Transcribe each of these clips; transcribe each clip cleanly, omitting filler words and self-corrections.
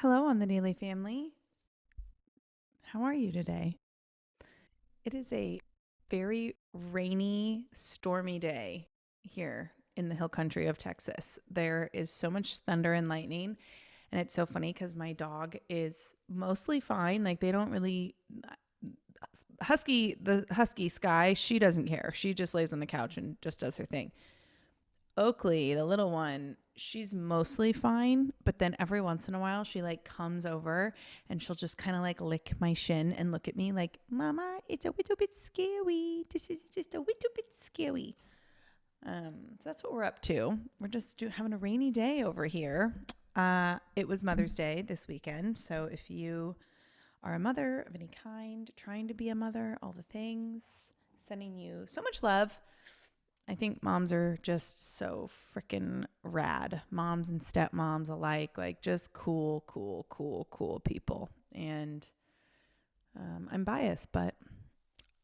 Hello on the Daily Family. How are you today? It is a very rainy, stormy day here in the hill country of Texas. There is so much thunder and lightning, and it's so funny because my dog is mostly fine. Like they don't really the husky Sky, she doesn't care. She just lays on the couch and just does her thing. Oakley, the little one, she's mostly fine, but then every once in a while she like comes over and she'll just kind of like lick my shin and look at me like, "Mama, it's a little bit scary. This is just a little bit scary." So that's what we're up to. We're just having a rainy day over here. It was Mother's Day this weekend, so if you are a mother of any kind, trying to be a mother, all the things, sending you so much love. I think moms are just so freaking rad. Moms and stepmoms alike, like just cool, cool, cool, cool people. And I'm biased, but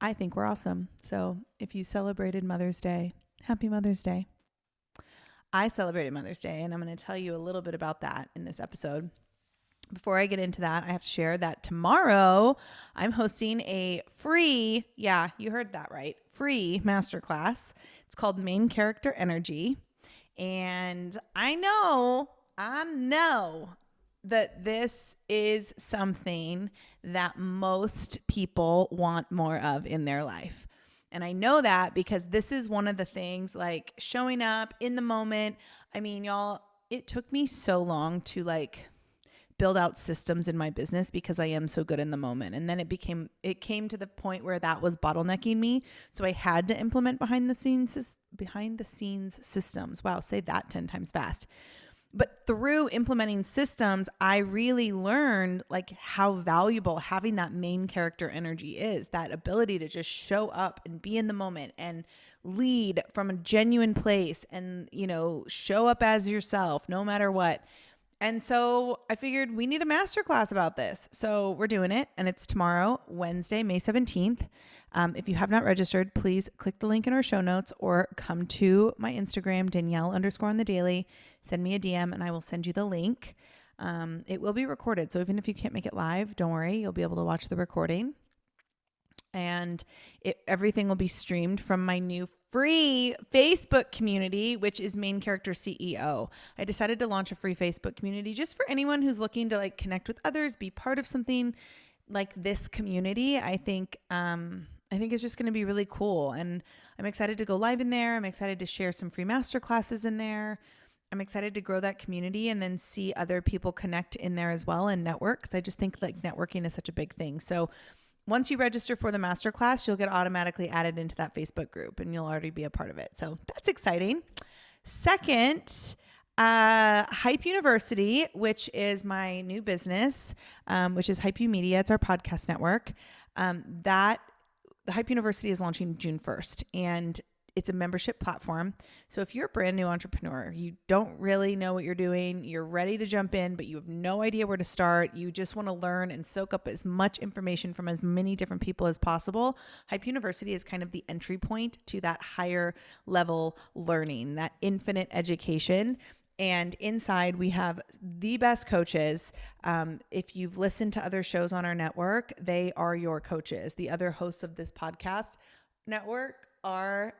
I think we're awesome. So if you celebrated Mother's Day, happy Mother's Day. I celebrated Mother's Day, and I'm going to tell you a little bit about that in this episode. Before I get into that, I have to share that tomorrow I'm hosting a free, yeah, you heard that right, free masterclass. It's called Main Character Energy. And I know that this is something that most people want more of in their life. And I know that because this is one of the things, like showing up in the moment. I mean, y'all, it took me so long to like build out systems in my business because I am so good in the moment. And then it came to the point where that was bottlenecking me. So I had to implement behind the scenes systems. Wow, say that 10 times fast. But through implementing systems, I really learned like how valuable having that main character energy is, that ability to just show up and be in the moment and lead from a genuine place and, show up as yourself no matter what. And so I figured we need a masterclass about this. So we're doing it, and it's tomorrow, Wednesday, May 17th. If you have not registered, please click the link in our show notes or come to my Instagram, Danielle_on_the_daily. Send me a DM and I will send you the link. It will be recorded. So even if you can't make it live, don't worry. You'll be able to watch the recording. And everything will be streamed from my new free Facebook community, which is Main Character CEO. I decided to launch a free Facebook community just for anyone who's looking to like connect with others, be part of something like this community. I think it's just going to be really cool. And I'm excited to go live in there. I'm excited to share some free masterclasses in there. I'm excited to grow that community and then see other people connect in there as well and network. Because I just think like networking is such a big thing. So once you register for the masterclass, you'll get automatically added into that Facebook group and you'll already be a part of it. So that's exciting. Second, Hype University, which is my new business, which is Hype U Media. It's our podcast network. The Hype University is launching June 1st, and it's a membership platform. So if you're a brand new entrepreneur, you don't really know what you're doing, you're ready to jump in, but you have no idea where to start, you just want to learn and soak up as much information from as many different people as possible, Hype University is kind of the entry point to that higher level learning, that infinite education. And inside we have the best coaches. If you've listened to other shows on our network, they are your coaches. The other hosts of this podcast network are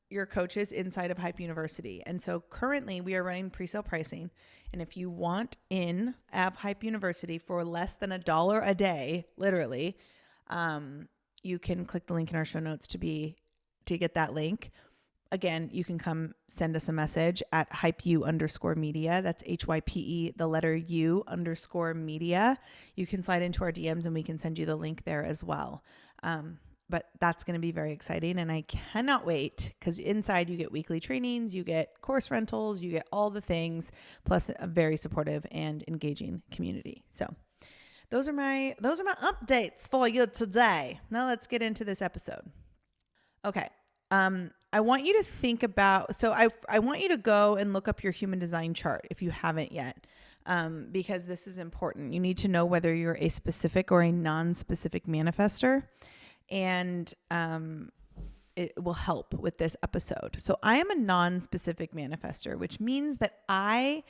your coaches inside of Hype University. And so currently we are running pre-sale pricing. And if you want in at Hype University for less than $1 a day, literally, you can click the link in our show notes to get that link. Again, you can come send us a message at hypeu_media. That's HYPE, the letter U_media. You can slide into our DMs and we can send you the link there as well. But that's going to be very exciting. And I cannot wait because inside you get weekly trainings, you get course rentals, you get all the things, plus a very supportive and engaging community. So those are my updates for you today. Now let's get into this episode. Okay. I want you to think about, I want you to go and look up your human design chart if you haven't yet. Because this is important. You need to know whether you're a specific or a non-specific manifester. And it will help with this episode. So I am a non-specific manifester, which means that I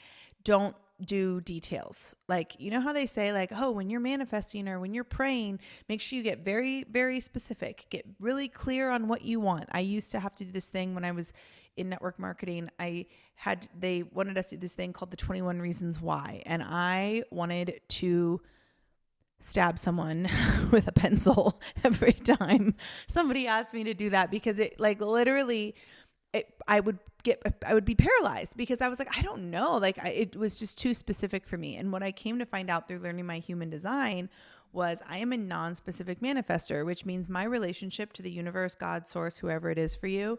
don't do details. Like, you know how they say like, oh, when you're manifesting or when you're praying, make sure you get very, very specific, get really clear on what you want. I used to have to do this thing when I was in network marketing. They wanted us to do this thing called the 21 Reasons Why. And I wanted to stab someone with a pencil every time somebody asked me to do that, because it like literally I would be paralyzed because I was like, I don't know. Like it was just too specific for me. And what I came to find out through learning my human design was I am a non-specific manifester, which means my relationship to the universe, God, source, whoever it is for you,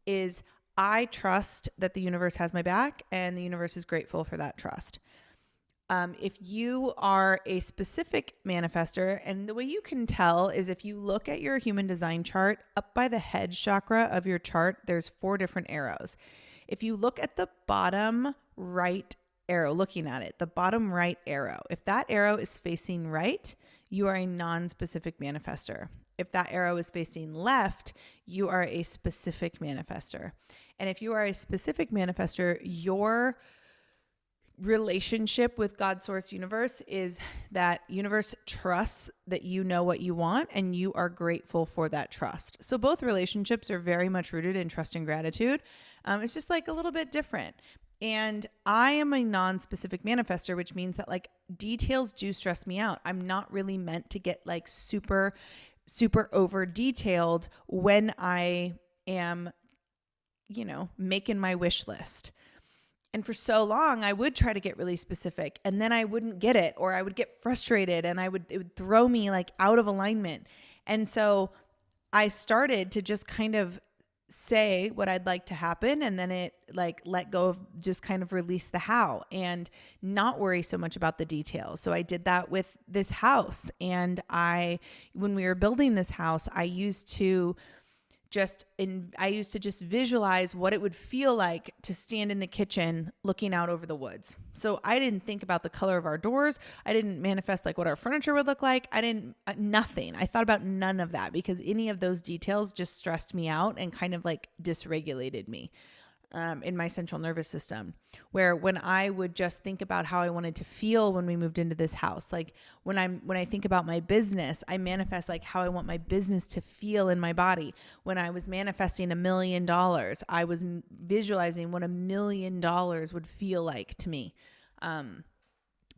is I trust that the universe has my back and the universe is grateful for that trust. If you are a specific manifester, and the way you can tell is if you look at your human design chart, up by the head chakra of your chart, there's 4 different arrows. If you look at the bottom right arrow, looking at it, the bottom right arrow, if that arrow is facing right, you are a non-specific manifester. If that arrow is facing left, you are a specific manifester. And if you are a specific manifester, your relationship with God, source, universe is that universe trusts that you know what you want and you are grateful for that trust. So both relationships are very much rooted in trust and gratitude. It's just like a little bit different. And I am a non-specific manifester, which means that like details do stress me out. I'm not really meant to get like super, super over detailed when I am, making my wish list. And for so long, I would try to get really specific and then I wouldn't get it, or I would get frustrated and it would throw me like out of alignment. And so I started to just kind of say what I'd like to happen, and then it like let go of just kind of release the how and not worry so much about the details. So I did that with this house. And when we were building this house, I used to just visualize what it would feel like to stand in the kitchen looking out over the woods. So I didn't think about the color of our doors. I didn't manifest like what our furniture would look like. Nothing. I thought about none of that because any of those details just stressed me out and kind of like dysregulated me in my central nervous system. Where when I would just think about how I wanted to feel when we moved into this house, like when I think about my business, I manifest like how I want my business to feel in my body. When I was manifesting $1 million, I was visualizing what $1 million would feel like to me.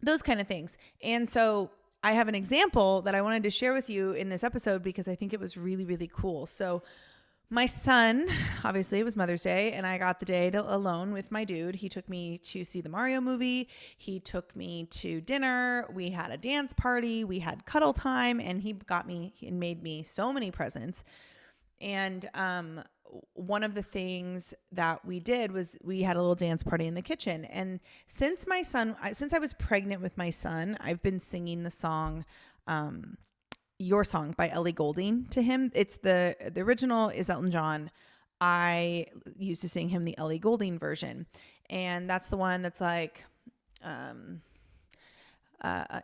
Those kind of things. And so I have an example that I wanted to share with you in this episode because I think it was really, really cool. So my son, obviously it was Mother's Day, and I got the day alone with my dude. He took me to see the Mario movie. He took me to dinner. We had a dance party. We had cuddle time, and he got me and made me so many presents. And one of the things that we did was we had a little dance party in the kitchen. And since I was pregnant with my son, I've been singing the song, Your Song by Ellie Goulding to him. It's the original is Elton John. I used to sing him the Ellie Goulding version. And that's the one that's like,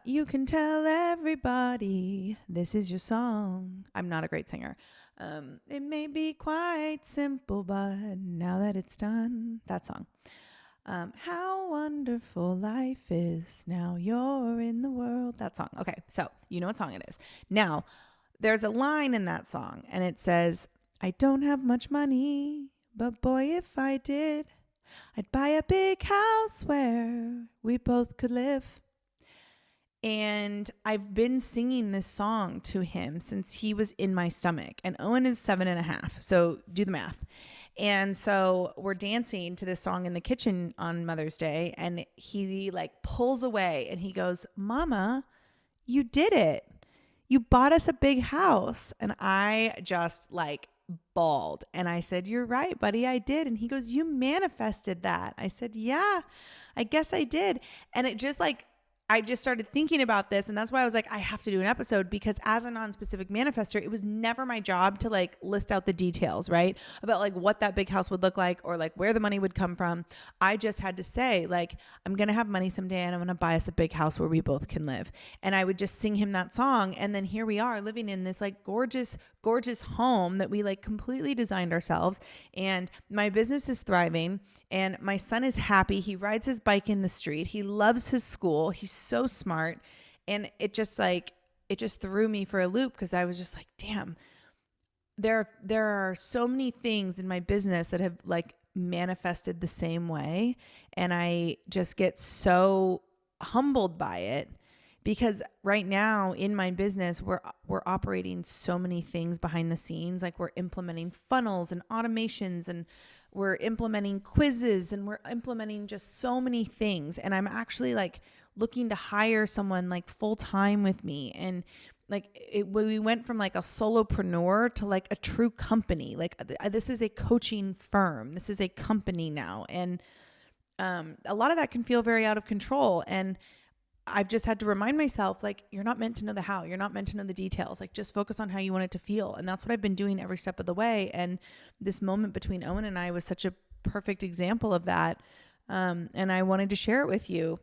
you can tell everybody this is your song. I'm not a great singer. It may be quite simple, but now that it's done, that song. How wonderful life is now you're in the world. That song. Okay. So you know what song it is. Now there's a line in that song and it says, I don't have much money, but boy, if I did, I'd buy a big house where we both could live. And I've been singing this song to him since he was in my stomach, and Owen is 7.5. So do the math. And so we're dancing to this song in the kitchen on Mother's Day, and he like pulls away and he goes, Mama, you did it. You bought us a big house. And I just like bawled. And I said, you're right, buddy, I did. And he goes, you manifested that. I said, yeah, I guess I did. And it just like, I just started thinking about this, and that's why I was like, I have to do an episode, because as a non-specific manifestor, it was never my job to like list out the details, right? About like what that big house would look like or like where the money would come from. I just had to say like, I'm going to have money someday and I'm going to buy us a big house where we both can live. And I would just sing him that song. And then here we are living in this like gorgeous gorgeous home that we like completely designed ourselves. And my business is thriving and my son is happy. He rides his bike in the street. He loves his school. He's so smart. And it just threw me for a loop because I was just like, damn, there are so many things in my business that have like manifested the same way. And I just get so humbled by it because right now in my business, we're operating so many things behind the scenes. Like we're implementing funnels and automations, and we're implementing quizzes, and we're implementing just so many things. And I'm actually like looking to hire someone like full time with me. And like we went from like a solopreneur to like a true company. Like this is a coaching firm. This is a company now. And a lot of that can feel very out of control. And I've just had to remind myself, like, you're not meant to know the how. You're not meant to know the details. Like, just focus on how you want it to feel. And that's what I've been doing every step of the way. And this moment between Owen and I was such a perfect example of that. And I wanted to share it with you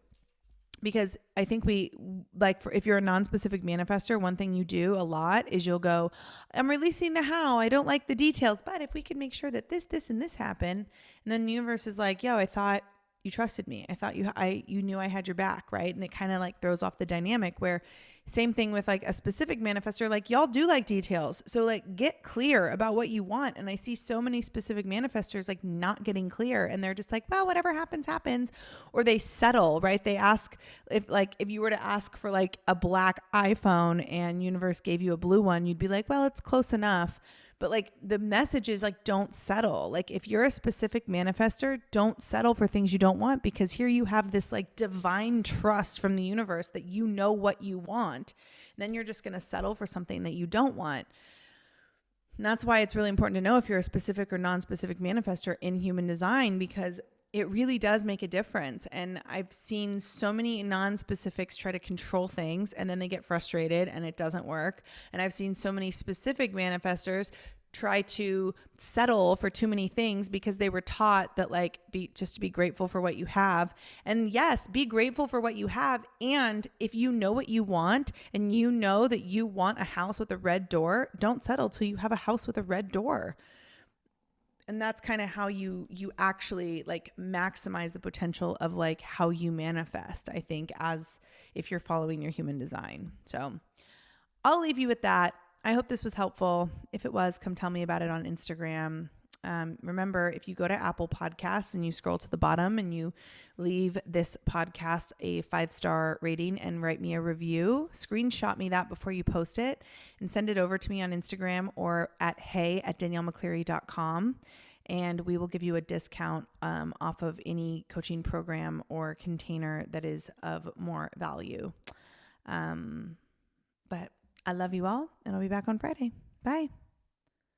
because I think if you're a non-specific manifestor, one thing you do a lot is you'll go, I'm releasing the how. I don't like the details, but if we can make sure that this, and this happen. And then the universe is like, yo, I thought you trusted me. I thought you knew I had your back, right? And it kind of like throws off the dynamic where same thing with like a specific manifestor, like y'all do like details. So like get clear about what you want. And I see so many specific manifestors like not getting clear and they're just like, well, whatever happens, happens. Or they settle, right? They ask if you were to ask for like a black iPhone and universe gave you a blue one, you'd be like, well, it's close enough. But like the message is like, don't settle. Like if you're a specific manifestor, don't settle for things you don't want, because here you have this like divine trust from the universe that you know what you want. And then you're just going to settle for something that you don't want. And that's why it's really important to know if you're a specific or non-specific manifestor in human design, because it really does make a difference. And I've seen so many non-specifics try to control things and then they get frustrated and it doesn't work. And I've seen so many specific manifestors try to settle for too many things because they were taught that like just to be grateful for what you have. And yes, be grateful for what you have. And if you know what you want and you know that you want a house with a red door, don't settle till you have a house with a red door. And that's kind of how you actually like maximize the potential of like how you manifest, I think, as if you're following your human design. So I'll leave you with that. I hope this was helpful. If it was, come tell me about it on Instagram. Remember, if you go to Apple Podcasts and you scroll to the bottom and you leave this podcast a 5-star rating and write me a review, screenshot me that before you post it and send it over to me on Instagram or at hey@daniellemccleary.com. And we will give you a discount off of any coaching program or container that is of more value. But I love you all, and I'll be back on Friday. Bye.